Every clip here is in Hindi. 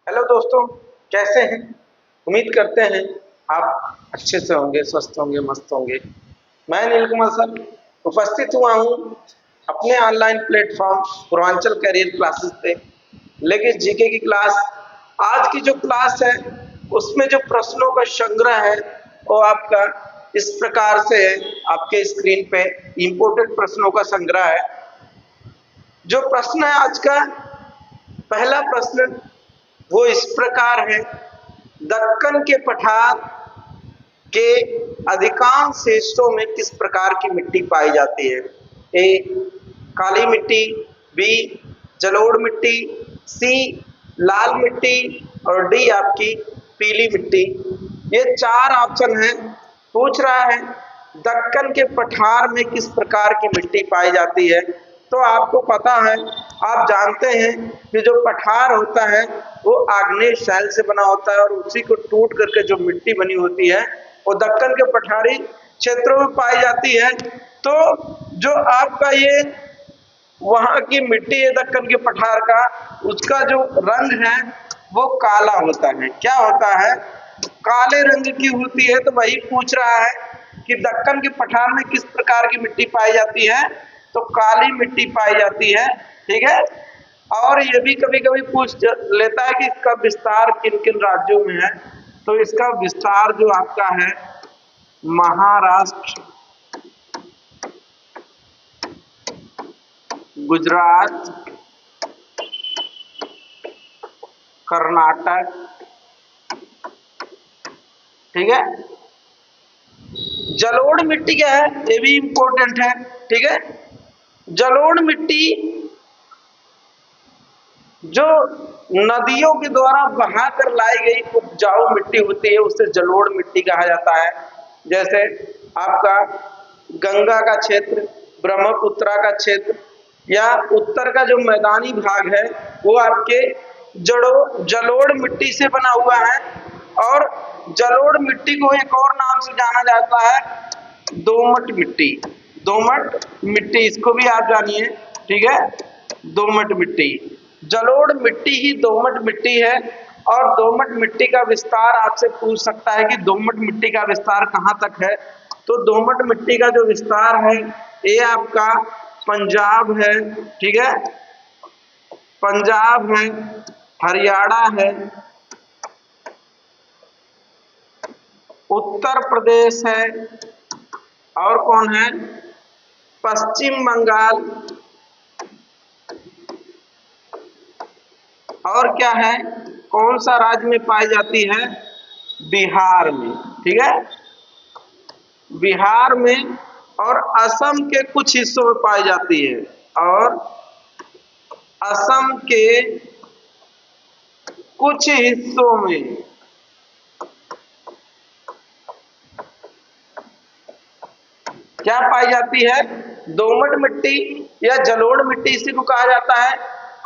हेलो दोस्तों, कैसे हैं? उम्मीद करते हैं आप अच्छे से होंगे, स्वस्थ होंगे, मस्त होंगे। मैं नील कुमार सर उपस्थित हुआ हूँ अपने online platform Purvanchal career classes पे लेके जीके की क्लास। आज की जो क्लास है उसमें जो प्रश्नों का संग्रह है वो आपका इस प्रकार से है। आपके स्क्रीन पे इम्पोर्टेंट प्रश्नों का संग्रह है। जो प्रश्न है आज का पहला प्रश्न वो इस प्रकार है। दक्कन के पठार के अधिकांश हिस्सों में किस प्रकार की मिट्टी पाई जाती है? ए काली मिट्टी, बी जलोढ़ मिट्टी, सी लाल मिट्टी और डी आपकी पीली मिट्टी। ये चार ऑप्शन है। पूछ रहा है दक्कन के पठार में किस प्रकार की मिट्टी पाई जाती है। तो आपको पता है, आप जानते हैं कि जो पठार होता है वो आग्नेय शैल से बना होता है और उसी को टूट करके जो मिट्टी बनी होती है वो दक्कन के पठारी क्षेत्रों में पाई जाती है। तो जो आपका ये वहां की मिट्टी है दक्कन के पठार का, उसका जो रंग है वो काला होता है। क्या होता है? काले रंग की होती है। तो वही पूछ रहा है कि दक्कन के पठार में किस प्रकार की मिट्टी पाई जाती है। तो काली मिट्टी पाई जाती है। ठीक है। और ये भी कभी कभी पूछ लेता है कि इसका विस्तार किन किन राज्यों में है। तो इसका विस्तार जो आपका है महाराष्ट्र, गुजरात, कर्नाटक। ठीक है। जलोढ़ मिट्टी क्या है ये भी इंपॉर्टेंट है। ठीक है। जलोढ़ मिट्टी जो नदियों के द्वारा बहा कर लाई गई उपजाऊ मिट्टी होती है उसे जलोढ़ मिट्टी कहा जाता है। जैसे आपका गंगा का क्षेत्र, ब्रह्मपुत्रा का क्षेत्र या उत्तर का जो मैदानी भाग है वो आपके जलोढ़ मिट्टी से बना हुआ है। और जलोढ़ मिट्टी को एक और नाम से जाना जाता है दोमट मिट्टी। दोमट मिट्टी इसको भी आप जानिए। ठीक है। दोमट मिट्टी, जलोढ़ मिट्टी ही दोमट मिट्टी है। और दोमट मिट्टी का विस्तार आपसे पूछ सकता है कि दोमट मिट्टी का विस्तार कहाँ तक है। तो दोमट मिट्टी का जो विस्तार है ये आपका पंजाब है। ठीक है। पंजाब है, हरियाणा है, उत्तर प्रदेश है और कौन है? पश्चिम बंगाल। और क्या है? कौन सा राज्य में पाई जाती है? बिहार में। ठीक है। बिहार में और असम के कुछ हिस्सों में पाई जाती है। और असम के कुछ हिस्सों में क्या पाई जाती है? दोमट मिट्टी या जलोढ़ मिट्टी इसी को कहा जाता है।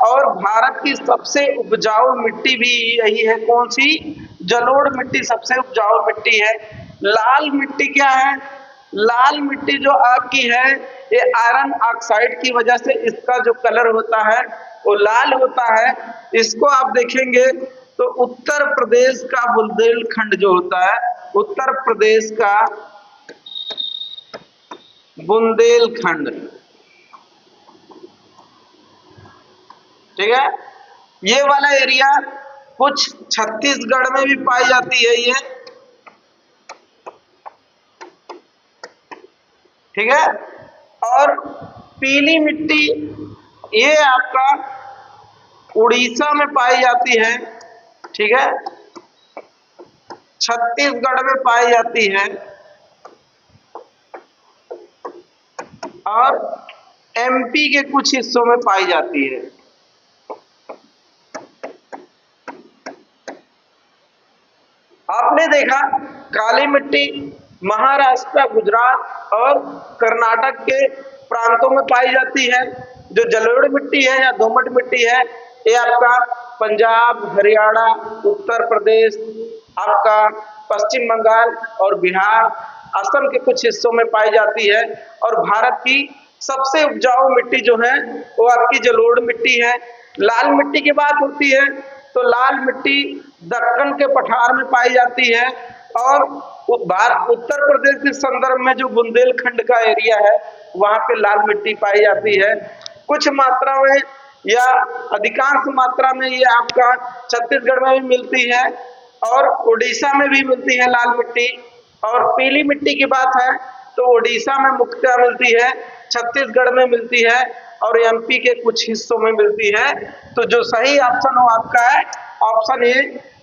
और भारत की सबसे उपजाऊ मिट्टी भी यही है। कौन सी? जलोढ़ मिट्टी सबसे उपजाऊ मिट्टी है। लाल मिट्टी क्या है? लाल मिट्टी जो आपकी है ये आयरन ऑक्साइड की वजह से इसका जो कलर होता है वो लाल होता है। इसको आप देखेंगे तो उत्तर प्रदेश का बुंदेलखंड जो होता है, उत्तर प्रदेश का बुंदेलखंड। ठीक है। ये वाला एरिया कुछ छत्तीसगढ़ में भी पाई जाती है ये। ठीक है। और पीली मिट्टी ये आपका उड़ीसा में पाई जाती है। ठीक है। छत्तीसगढ़ में पाई जाती है और एमपी के कुछ हिस्सों में पाई जाती है। आपने देखा काली मिट्टी महाराष्ट्र, गुजरात और कर्नाटक के प्रांतों में पाई जाती है। जो जलोढ़ मिट्टी है या दोमट मिट्टी है ये आपका पंजाब, हरियाणा, उत्तर प्रदेश, आपका पश्चिम बंगाल और बिहार, असम के कुछ हिस्सों में पाई जाती है। और भारत की सबसे उपजाऊ मिट्टी जो है वो आपकी जलोढ़ मिट्टी है। लाल मिट्टी की बात होती है तो लाल मिट्टी दक्कन के पठार में पाई जाती है, और उत्तर प्रदेश के संदर्भ में जो बुंदेलखंड का एरिया है वहां पे लाल मिट्टी पाई जाती है। कुछ मात्रा में या अधिकांश मात्रा में ये आपका छत्तीसगढ़ में भी मिलती है और उड़ीसा में भी मिलती है लाल मिट्टी। और पीली मिट्टी की बात है तो उड़ीसा में मुख्यतः मिलती है, छत्तीसगढ़ में मिलती है और एमपी के कुछ हिस्सों में मिलती है। तो जो सही ऑप्शन हो आपका है ऑप्शन ए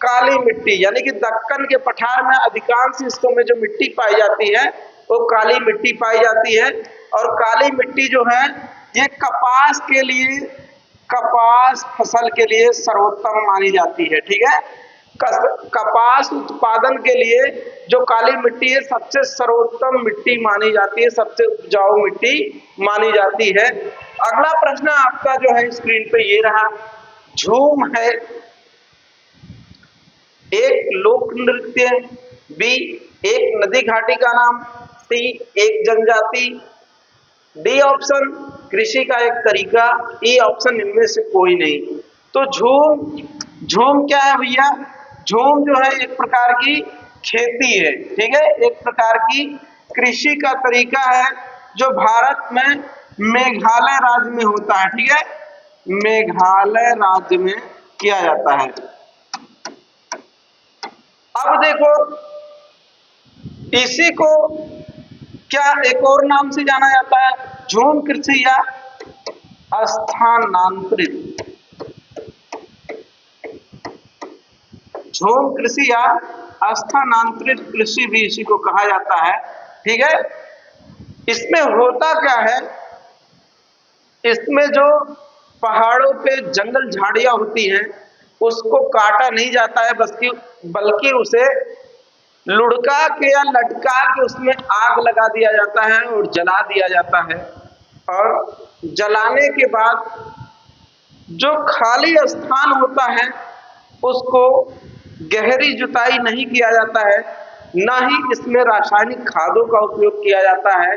काली मिट्टी, यानी कि दक्कन के पठार में अधिकांश हिस्सों में जो मिट्टी पाई जाती है वो काली मिट्टी पाई जाती है। और काली मिट्टी जो है ये कपास फसल के लिए सर्वोत्तम मानी जाती है। ठीक है, कपास उत्पादन के लिए जो काली मिट्टी है सबसे सर्वोत्तम मिट्टी मानी जाती है, सबसे उपजाऊ मिट्टी मानी जाती है। अगला प्रश्न आपका जो है स्क्रीन पे ये रहा, झूम है एक लोक नृत्य, बी एक नदी घाटी का नाम, सी एक जनजाति, डी ऑप्शन कृषि का एक तरीका, ई ऑप्शन इनमें से कोई नहीं। तो झूम क्या है भैया? झूम जो है एक प्रकार की खेती है। ठीक है, एक प्रकार की कृषि का तरीका है जो भारत में मेघालय राज्य में होता है। ठीक है, मेघालय राज्य में किया जाता है। अब देखो इसी को क्या एक और नाम से जाना जाता है, झूम कृषि या स्थानांतरित, झूम कृषि या स्थानांतरित कृषि भी इसी को कहा जाता है। ठीक है, इसमें होता क्या है, इसमें जो पहाड़ों पे जंगल झाड़ियां होती हैं उसको काटा नहीं जाता है, बल्कि उसे लुढ़का के या लटका के उसमें आग लगा दिया जाता है और जला दिया जाता है। और जलाने के बाद जो खाली स्थान होता है उसको गहरी जुताई नहीं किया जाता है, ना ही इसमें रासायनिक खादों का उपयोग किया जाता है,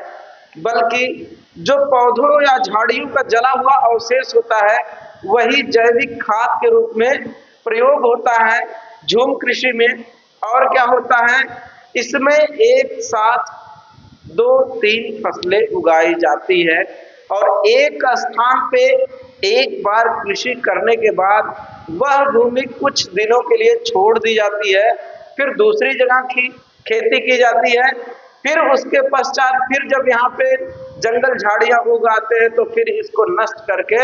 बल्कि जो पौधों या झाड़ियों का जला हुआ अवशेष होता है वही जैविक खाद के रूप में प्रयोग होता है झूम कृषि में। और क्या होता है, इसमें एक साथ 2-3 फसलें उगाई जाती है और एक स्थान पे एक बार कृषि करने के बाद वह भूमि कुछ दिनों के लिए छोड़ दी जाती है, फिर दूसरी जगह की खेती की जाती है, फिर उसके पश्चात फिर जब यहाँ पे जंगल झाड़ियां उग आते हैं तो फिर इसको नष्ट करके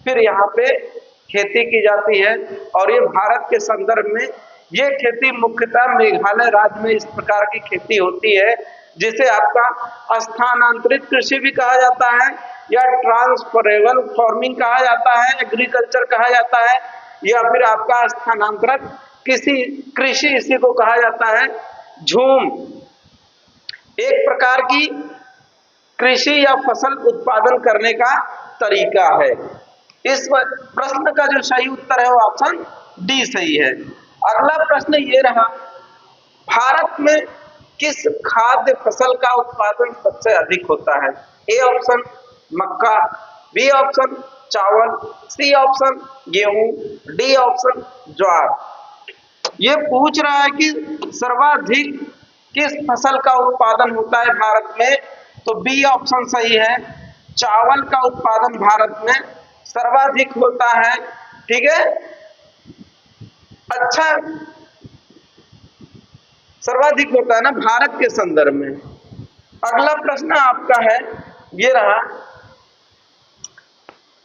फिर यहाँ पे खेती की जाती है। और ये भारत के संदर्भ में ये खेती मुख्यतः मेघालय राज्य में इस प्रकार की खेती होती है, जिसे आपका स्थानांतरित कृषि भी कहा जाता है या ट्रांसफरेबल फार्मिंग कहा जाता है, एग्रीकल्चर कहा जाता है, या फिर आपका स्थानांतरित कृषि इसी को कहा जाता है। झूम एक प्रकार की कृषि या फसल उत्पादन करने का तरीका है। इस प्रश्न का जो सही उत्तर है वो ऑप्शन डी सही है। अगला प्रश्न ये रहा, भारत में किस खाद्य फसल का उत्पादन सबसे अधिक होता है? ए ऑप्शन मक्का, बी ऑप्शन चावल, सी ऑप्शन गेहूं, डी ऑप्शन ज्वार। ये पूछ रहा है कि सर्वाधिक किस फसल का उत्पादन होता है भारत में, तो बी ऑप्शन सही है, चावल का उत्पादन भारत में सर्वाधिक होता है। ठीक है, अच्छा सर्वाधिक होता है ना भारत के संदर्भ में। अगला प्रश्न आपका है ये रहा,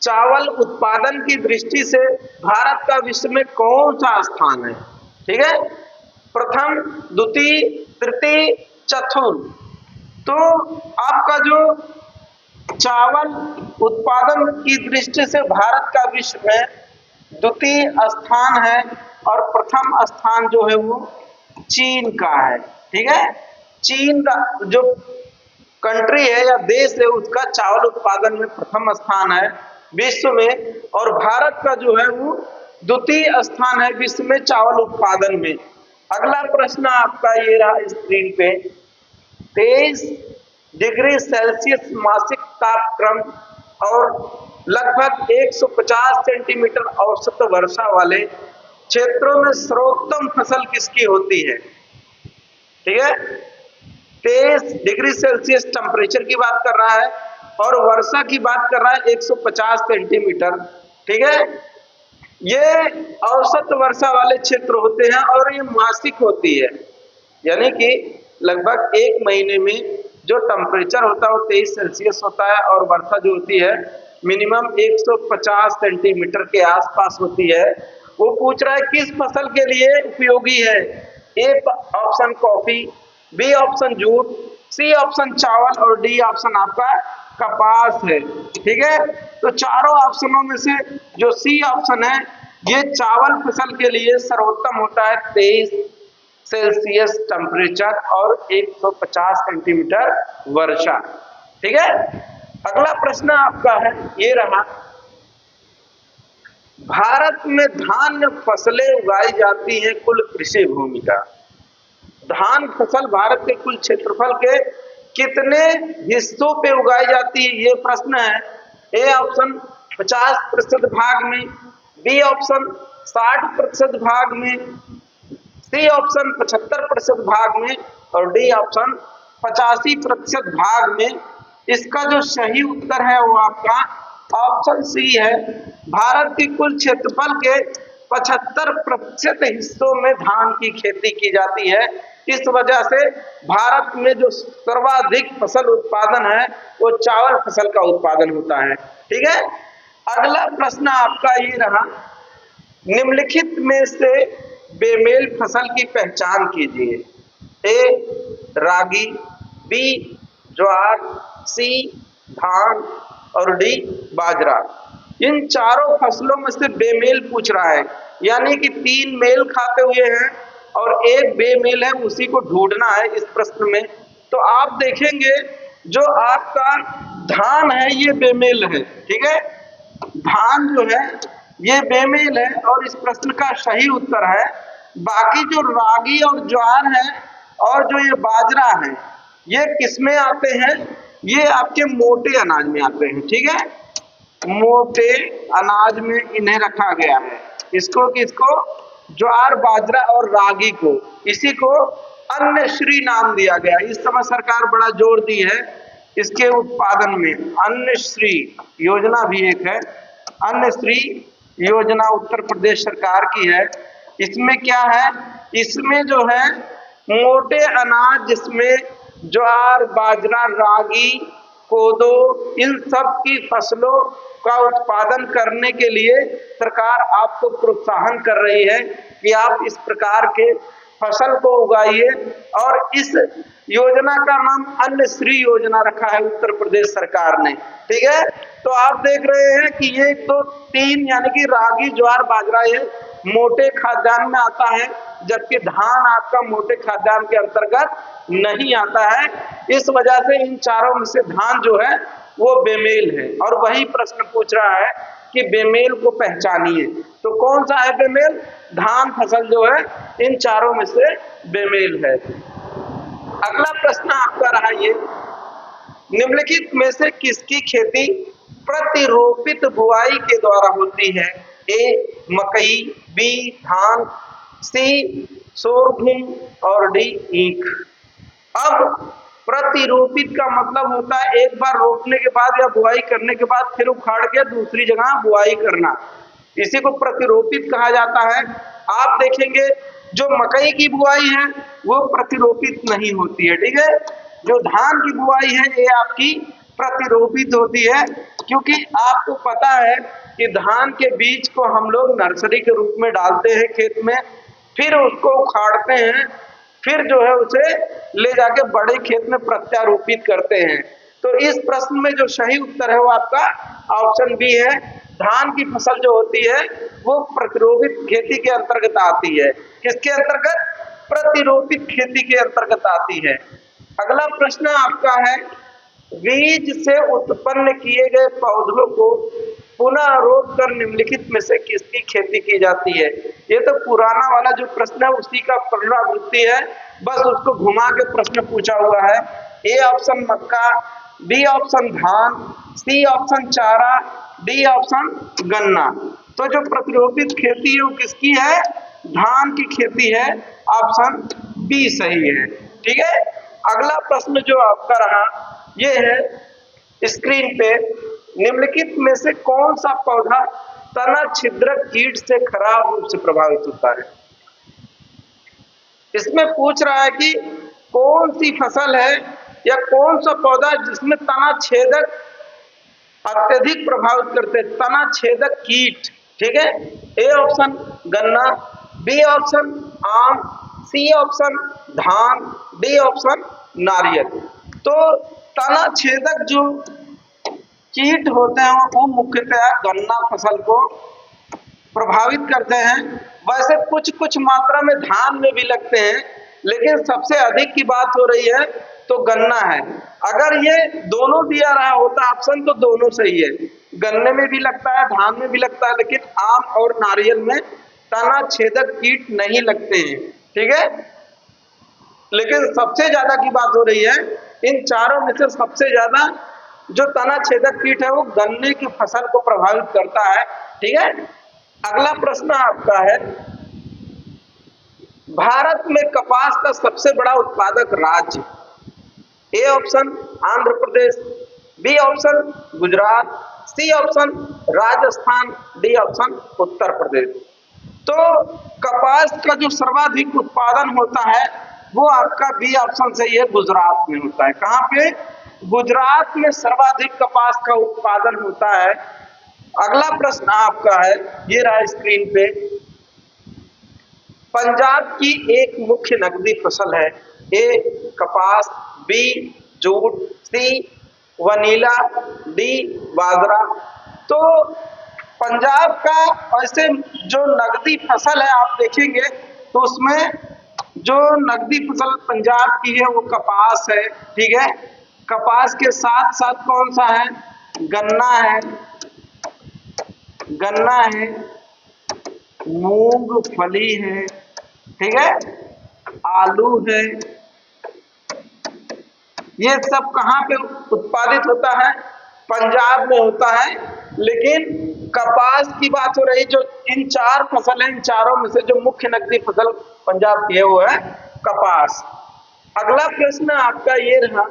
चावल उत्पादन की दृष्टि से भारत का विश्व में कौन सा स्थान है? ठीक है, प्रथम, द्वितीय, तृतीय, चतुर्थ। तो आपका जो चावल उत्पादन की दृष्टि से भारत का विश्व में द्वितीय स्थान है और प्रथम स्थान जो है वो चीन का है। ठीक है, चीन का जो कंट्री है या देश है उसका चावल उत्पादन में प्रथम स्थान है विश्व में, और भारत का जो है वो द्वितीय स्थान है विश्व में चावल उत्पादन में। अगला प्रश्न आपका ये रहा स्क्रीन पे, 23 डिग्री सेल्सियस मासिक तापक्रम और लगभग 150 सेंटीमीटर औसत वर्षा वाले क्षेत्रों में सर्वोत्तम फसल किसकी होती है? ठीक है, 23 डिग्री सेल्सियस टेम्परेचर की बात कर रहा है और वर्षा की बात कर रहा है 150 सेंटीमीटर। ठीक है, ये औसत वर्षा वाले क्षेत्र होते हैं और ये मासिक होती है, यानी कि लगभग एक महीने में जो टेम्परेचर होता है वो 23 सेल्सियस होता है और वर्षा जो होती है मिनिमम 150 सेंटीमीटर के आसपास होती है। वो पूछ रहा है किस फसल के लिए उपयोगी है? A option coffee, B option jute, C option चावल और डी ऑप्शन आपका कपास है। ठीक है, तो चारों ऑप्शनों में से जो सी ऑप्शन है ये चावल फसल के लिए सर्वोत्तम होता है, 23 सेल्सियस टेम्परेचर और 150 सेंटीमीटर वर्षा। ठीक है, अगला प्रश्न आपका है ये रहा, भारत में धान्य फसलें उगाई जाती हैं कुल कृषि भूमि का। धान फसल भारत के कुल क्षेत्रफल के कितने हिस्सों पे उगाई जाती है, ये प्रश्न है। ए ऑप्शन 50% भाग में, बी ऑप्शन 60% भाग में, सी ऑप्शन 75% भाग में और डी ऑप्शन 85% भाग में। इसका जो सही उत्तर है वो आपका ऑप्शन सी है। भारत की कुल क्षेत्रफल के 75% हिस्सों में धान की खेती की जाती है। इस वजह से भारत में जो सर्वाधिक फसल उत्पादन है वो चावल फसल का उत्पादन होता है। ठीक है, अगला प्रश्न आपका ये रहा, निम्नलिखित में से बेमेल फसल की पहचान कीजिए। ए रागी, बी ज्वार, सी धान और डी बाजरा। इन चारों फसलों में से बेमेल पूछ रहा है, यानी कि 3 मेल खाते हुए हैं और एक बेमेल है, उसी को ढूंढना है इस प्रश्न में। तो आप देखेंगे जो आपका धान है ये बेमेल है। ठीक है, धान जो है ये बेमेल है और इस प्रश्न का सही उत्तर है। बाकी जो रागी और ज्वार है और जो ये बाजरा है ये किसमें आते हैं? ये आपके मोटे अनाज में आते हैं। ठीक है, मोटे अनाज में इन्हें रखा गया है। इसको किसको? ज्वार बाजरा और रागी को, इसी को अन्य श्री नाम दिया गया। इस समय सरकार बड़ा जोर दी है इसके उत्पादन में। अन्य श्री योजना भी एक है, अन्य श्री योजना उत्तर प्रदेश सरकार की है। इसमें क्या है, इसमें जो है मोटे अनाज जिसमें ज्वार बाजरा रागी कोदो इन सब की फसलों का उत्पादन करने के लिए सरकार आपको प्रोत्साहन कर रही है कि आप इस प्रकार के फसल को उगाइए और इस योजना का नाम अन्य श्री योजना रखा है उत्तर प्रदेश सरकार ने। ठीक है, तो आप देख रहे हैं कि ये तो 3 यानी कि रागी ज्वार बाजरा ये मोटे खाद्यान्न में आता है, जबकि धान आपका मोटे खाद्यान्न के अंतर्गत नहीं आता है। इस वजह से इन चारों में से धान जो है वो बेमेल है और वही प्रश्न पूछ रहा है कि बेमेल को पहचानिए। तो कौन सा है बेमेल? धान फसल जो है इन चारों में से बेमेल है। अगला प्रश्न आपका रहा ये, निम्नलिखित में से किसकी खेती प्रतिरोपित बुआई के द्वारा होती है? ए मकई, बी धान, सी सोरगुम और डी ईख। अब प्रतिरोपित का मतलब होता है एक बार रोपने के बाद या बुआई करने के बाद फिर उखाड़ के दूसरी जगह बुआई करना, इसी को प्रतिरोपित कहा जाता है। आप देखेंगे जो मकई की बुआई है वो प्रतिरोपित नहीं होती है। ठीक है, जो धान की बुआई है ये आपकी प्रतिरोपित होती है, क्योंकि आपको पता है कि धान के बीज को हम लोग नर्सरी के रूप में डालते हैं खेत में, फिर उसको उखाड़ते हैं, फिर जो है उसे ले जाके बड़े खेत में प्रत्यारोपित करते हैं। तो इस प्रश्न में जो सही उत्तर है वो आपका ऑप्शन बी है। धान की फसल जो होती है वो प्रतिरोपित खेती के अंतर्गत आती है। किसके अंतर्गत? प्रतिरोपित खेती के अंतर्गत आती है। अगला प्रश्न आपका है, बीज से उत्पन्न किए गए पौधों को पुनः रोप कर निम्नलिखित में से किसकी खेती की जाती है? ये तो पुराना वाला जो प्रश्न है उसी का पुनरावृत्ति है, बस उसको घुमा के प्रश्न पूछा हुआ है। ए ऑप्शन मक्का, बी ऑप्शन धान, सी ऑप्शन चारा, डी ऑप्शन गन्ना। तो जो प्रतिरोपित खेती है वो किसकी है? धान की खेती है। ऑप्शन बी सही है। ठीक है, अगला प्रश्न जो आपका रहा ये है स्क्रीन पे, निम्नलिखित में से कौन सा पौधा तना छिद्रक कीट से खराब रूप से प्रभावित होता है? इसमें पूछ रहा है कि कौन सी फसल है या कौन सा पौधा जिसमें तना छेदक अत्यधिक प्रभावित करते हैं, तना छेदक कीट। ठीक है, ए ऑप्शन गन्ना, बी ऑप्शन आम, सी ऑप्शन धान, डी ऑप्शन नारियल। तो तना छेदक जो कीट होते हैं वो मुख्यतः गन्ना फसल को प्रभावित करते हैं। वैसे कुछ कुछ मात्रा में धान में भी लगते हैं, लेकिन सबसे अधिक की बात हो रही है तो गन्ना है। अगर ये दोनों दिया रहा होता ऑप्शन तो दोनों सही है, गन्ने में भी लगता है धान में भी लगता है, लेकिन आम और नारियल में तना छेदक कीट नहीं लगते हैं। ठीक है, लेकिन सबसे ज्यादा की बात हो रही है इन चारों में से सबसे ज्यादा जो तना छेदक कीट है वो गन्ने की फसल को प्रभावित करता है। ठीक है, अगला प्रश्न आपका है, भारत में कपास का सबसे बड़ा उत्पादक राज्य? A option Andhra Pradesh, B option Gujarat, C option Rajasthan, D option Uttar Pradesh. तो कपास का जो सर्वाधिक उत्पादन होता है वो आपका बी ऑप्शन सही है, गुजरात में होता है। कहां पे? गुजरात में सर्वाधिक कपास का उत्पादन होता है। अगला प्रश्न आपका है, ये रहा स्क्रीन पे, पंजाब की एक मुख्य नकदी फसल है। ए कपास, बी जूट, सी वनीला, डी बाजरा। तो पंजाब का ऐसे जो नकदी फसल है आप देखेंगे तो उसमें जो नकदी फसल पंजाब की है वो कपास है। ठीक है, कपास के साथ साथ कौन सा है? गन्ना है, गन्ना है, मूंगफली है, ठीक है, आलू है। ये सब कहां पे उत्पादित होता है? पंजाब में होता है। लेकिन कपास की बात हो रही, जो इन चार फसल है इन चारों में से जो मुख्य नकदी फसल पंजाब की है वो है कपास। अगला प्रश्न आपका ये रहा,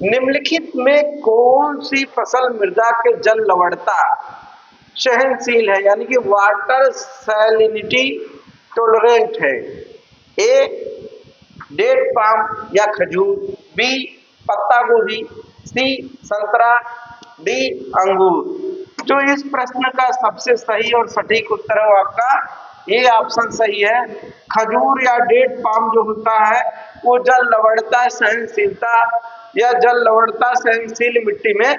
निम्नलिखित में कौन सी फसल मृदा के जल लवणता सहनशील है, यानी कि वाटर सैलिनिटी टॉलरेंट है? ए डेट पाम या खजूर, बी पत्ता गोभी, सी संतरा, डी अंगूर। जो इस प्रश्न का सबसे सही और सटीक उत्तर है वो आपका ये ऑप्शन सही है। खजूर या डेट पाम जो होता है वो जल लवणता सहनशीलता या जल लवणता सहनशील मिट्टी में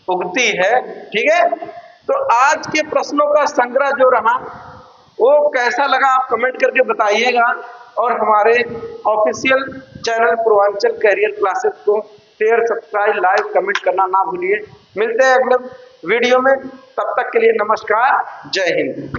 उगती है। ठीक है, तो आज के प्रश्नों का संग्रह जो रहा वो कैसा लगा आप कमेंट करके बताइएगा, और हमारे official channel Purvanchal career classes को शेयर, सब्सक्राइब, लाइक, कमेंट करना ना भूलिए। मिलते हैं अगले वीडियो में, तब तक के लिए नमस्कार, जय हिंद।